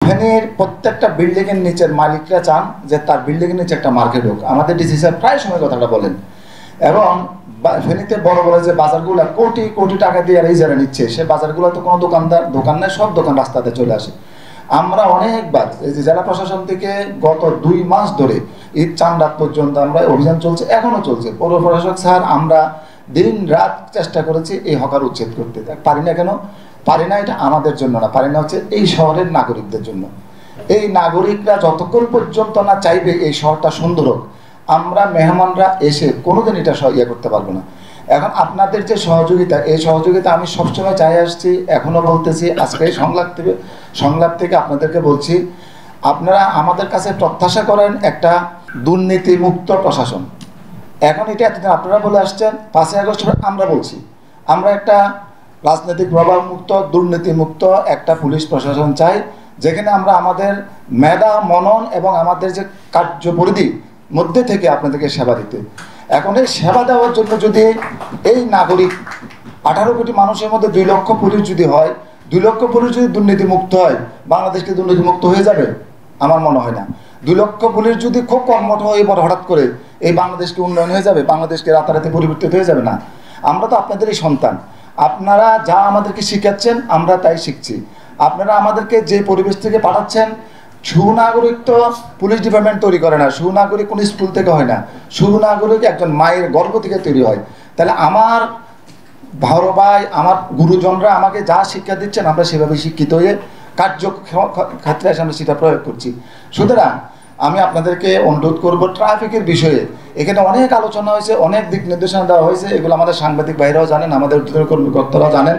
ফেনীর প্রত্যেকটা বিল্ডিংয়ের নিচের মালিকরা চান যে তার বিল্ডিংয়ের নিচে একটা মার্কেট হোক। আমাদের ডিসি স্যার প্রায় সময় কথাটা বলেন। এবং ফেনীতে বড় বড় যে বাজারগুলো কোটি কোটি টাকা দিয়ে ইজারা নিচ্ছে, সে বাজারগুলো তো কোনো দোকান নেই, সব দোকান রাস্তাতে চলে আসে। আমরা অনেকবার এই যে জেলা প্রশাসন থেকে গত 2 মাস ধরে ঈদ চাঁদ রাত পর্যন্ত আমরা অভিযান চলছে, এখনো চলছে। পৌর প্রশাসক স্যার আমরা দিন রাত চেষ্টা করেছি এই হকার উচ্ছেদ করতে। পারি না কেন? পারি না এটা আমাদের জন্য না, পারি না হচ্ছে এই শহরের নাগরিকদের জন্য। এই নাগরিকরা যতক্ষণ পর্যন্ত না চাইবে এই শহরটা সুন্দর হোক, আমরা মেহমানরা এসে কোনোদিন এটা করতে পারবো না। এখন আপনাদের যে সহযোগিতা, এই সহযোগিতা আমি সবসময় চাই আসছি, এখনও বলতেছি। আজকে সংলাপ থেকে আপনাদেরকে বলছি, আপনারা আমাদের কাছে প্রত্যাশা করেন একটা দুর্নীতিমুক্ত প্রশাসন। এখন এটা এতদিন আপনারা বলে আসছেন, 5ই আগস্ট আমরা বলছি আমরা একটা রাজনৈতিক প্রভাব মুক্ত, দুর্নীতিমুক্ত একটা পুলিশ প্রশাসন চাই, যেখানে আমরা আমাদের মেধা মনন এবং আমাদের যে কার্যপরিধি মধ্যে থেকে আপনাদেরকে সেবা দিতে। এখন এই সেবা দেওয়ার জন্য যদি এই নাগরিক 18 কোটি মানুষের মধ্যে 2 লক্ষ পুলিশ যদি হয়, 2 লক্ষ পুলিশ যদি দুর্নীতিমুক্ত হয়, বাংলাদেশকে দুর্নীতিমুক্ত হয়ে যাবে? আমার মনে হয় না। 2 লক্ষ পুলিশ যদি খুব কর্মঠ হয়ে পড়ে হঠাৎ করে এই বাংলাদেশকে উন্নয়ন হয়ে যাবে? বাংলাদেশকে রাতারাতি পরিবর্তিত হয়ে যাবে না। আমরা তো আপনাদেরই সন্তান, আপনারা যা আমাদেরকে শিখাচ্ছেন আমরা তাই শিখছি। আপনারা আমাদেরকে যে পরিবেশ থেকে পাঠাচ্ছেন, সুনাগরিক তো পুলিশ ডিপার্টমেন্ট তৈরি করে না, সুনাগরিক কোনো স্কুল থেকে হয় না, সুনাগরিক একজন মায়ের গর্ভ থেকে তৈরি হয়। তাহলে আমার বড় ভাই, আমার গুরুজনরা আমাকে যা শিক্ষা দিচ্ছেন, আমরা সেভাবে শিক্ষিত হয়ে কার্যক্ষেত্রে এসে আমরা সেটা প্রয়োগ করছি। সুতরাং আমি আপনাদেরকে অনুরোধ করব, ট্রাফিকের বিষয়ে এখানে অনেক আলোচনা হয়েছে, অনেক দিক নির্দেশনা দেওয়া হয়েছে, এগুলো আমাদের সাংবাদিক ভাইরাও জানেন, আমাদের কর্মকর্তারাও জানেন।